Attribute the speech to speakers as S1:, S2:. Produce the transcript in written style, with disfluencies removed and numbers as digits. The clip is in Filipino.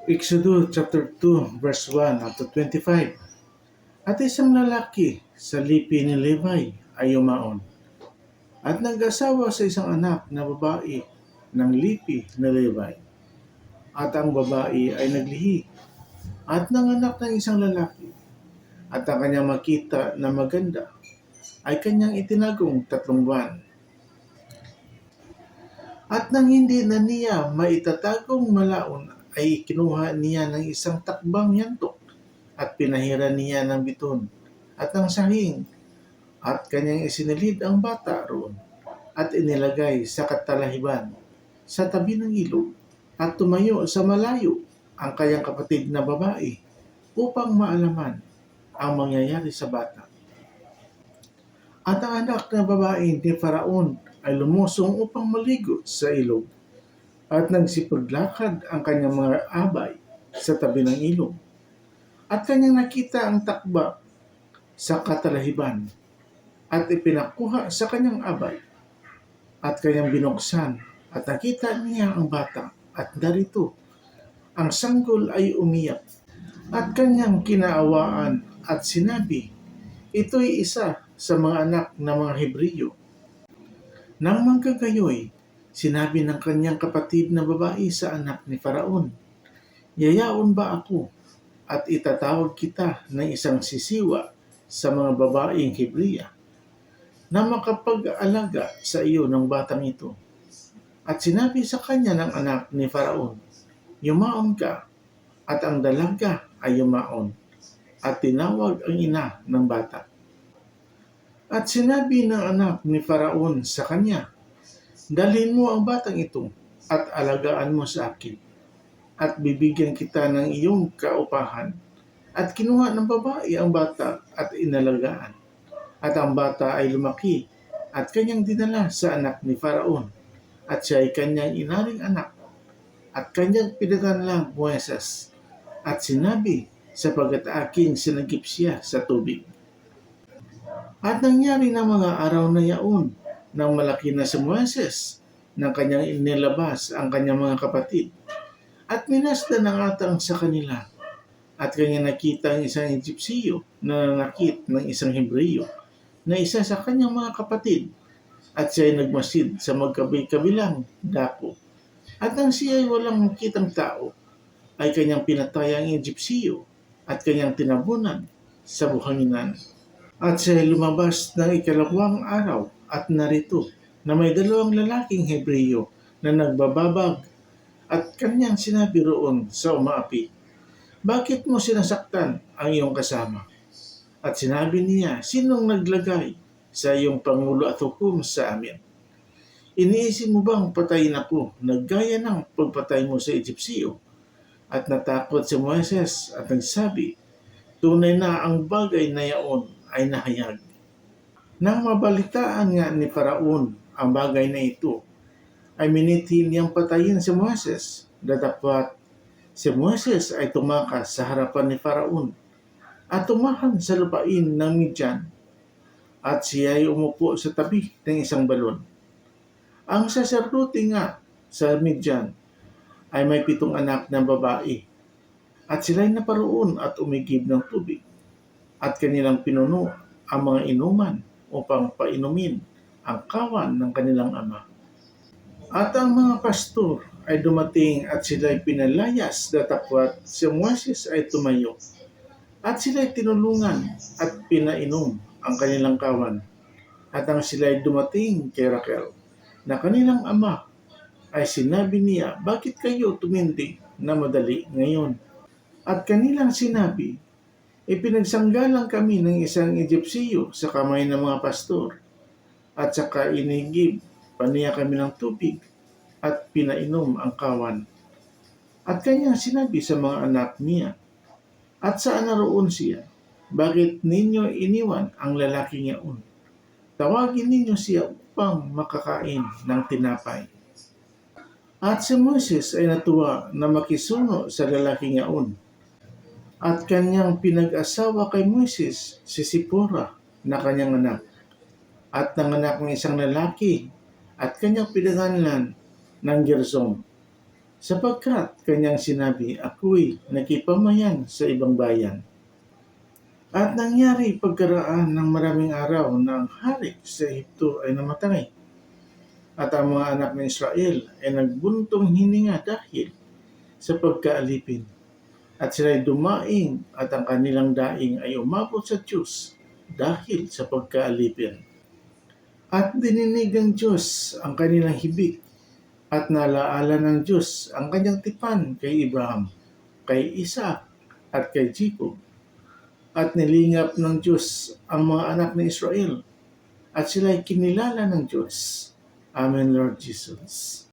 S1: Exodus chapter 2 verse 1 up to 25. At isang lalaki sa lipi ni Levi ay yumaon at nag-asawa sa isang anak na babae ng lipi ni Levi. At ang babae ay naglihi at nanganak ng isang lalaki. At ang kanyang makita na maganda ay kanyang itinagong 3 buwan. At nang hindi na niya maitatagong malaon ay kinuha niya ng isang takbang yantok at pinahiran niya ng biton at ng sahing at kanyang isinilid ang bata roon at inilagay sa katalahiban sa tabi ng ilog at tumayo sa malayo ang kanyang kapatid na babae upang maalaman ang mangyayari sa bata. At ang anak na babae ni Faraon ay lumusong upang maligo sa ilog at nagsipaglakad ang kanyang mga abay sa tabi ng ilog. At kanyang nakita ang takba sa katalahiban at ipinakuha sa kanyang abay at kanyang binuksan at nakita niya ang bata at darito ang sanggol ay umiyak at kanyang kinaawaan at sinabi, ito'y isa sa mga anak ng mga Hebreo. Nang manggagayoy, sinabi ng kanyang kapatid na babae sa anak ni Faraon, yayaon ba ako at itatawag kita ng isang sisiwa sa mga babaeng Hebrea na makapag-alaga sa iyo ng batang ito? At sinabi sa kanya ng anak ni Faraon, yumaon ka, at ang dalaga ay yumaon, at tinawag ang ina ng bata. At sinabi ng anak ni Faraon sa kanya, dalhin mo ang batang ito at alagaan mo sa akin, at bibigyan kita ng iyong kaupahan. At kinuha ng babae ang bata at inalagaan. At ang bata ay lumaki at kanyang dinala sa anak ni Faraon, at siya ay kanyang inaring anak, at kanyang pinaganlang Moises, at sinabi, sapagat aking sinagip siya sa tubig. At nangyari na mga araw na yaon, nang malaki na si Moises, nang kanyang inilabas ang kanyang mga kapatid, at minasdan ang atang sa kanila, at kanyang nakita ang isang Egyptiyo na nanakit ng isang Hebreo, na isa sa kanyang mga kapatid, at siya ay nagmasid sa magkabi-kabilang dako. At nang siya ay walang makitang tao, ay kanyang pinatay ang Egyptiyo, at kanyang tinabunan sa buhanginan. At siya ay lumabas ng ikalawang araw at narito na may 2 lalaking Hebreo na nagbababag at kanyang sinabi roon sa umaapi, bakit mo sinasaktan ang iyong kasama? At sinabi niya, sinong naglagay sa iyong pangulo at hukom sa amin? Iniisip mo bang patayin ako na gaya ng pagpatay mo sa Egyptiyo? At natakot si Moises at nagsabi, tunay na ang bagay na yaon ay nahayag. Nang mabalitaan nga ni Faraon ang bagay na ito, ay minitin niyang patayin si Moises, datapwat si Moises ay tumakas sa harapan ni Faraon at tumahan sa lupain ng Midian, at siya ay umupo sa tabi ng isang balon. Ang saserdote nga sa Midian ay may 7 anak na babae, at sila'y naparoon at umigib ng tubig, at kanilang pinuno ang mga inuman upang painumin ang kawan ng kanilang ama. At ang mga pastor ay dumating at sila'y pinalayas, datapwat si Moises ay tumayo, at sila'y tinulungan at pinainom ang kanilang kawan. At ang sila'y dumating kay Raquel na kanilang ama, ay sinabi niya, bakit kayo tumindig na madali ngayon? At kanilang sinabi, ipinagsanggalang kami ng isang Egyptiyo sa kamay ng mga pastor, at saka inigib pa niya kami ng tubig at pinainom ang kawan. At kanyang sinabi sa mga anak niya, at saan naroon siya? Bakit ninyo iniwan ang lalaking yaon? Tawagin ninyo siya upang makakain ng tinapay. At si Moises ay natuwa na makisuno sa lalaking yaon. At kanyang pinag-asawa kay Moises si Sipora na kanyang anak, at nanganak ng isang lalaki, at kanyang pinangalan ng Gersom. sapagkat kanyang sinabi, ako'y nakipamayan sa ibang bayan. At nangyari pagkaraan ng maraming araw na ang hari sa Ehipto ay namatay. At ang mga anak ng Israel ay nagbuntong hininga dahil sa pagkaalipin. At sila'y dumaing at ang kanilang daing ay umabot sa Diyos dahil sa pagkaalipin. At dininig ng Diyos ang kanilang hibik at nalaala ng Diyos ang kanyang tipan kay Abraham, kay Isaac at kay Jacob. At nilingap ng Diyos ang mga anak ng Israel at sila'y kinilala ng Diyos. Amen, Lord Jesus.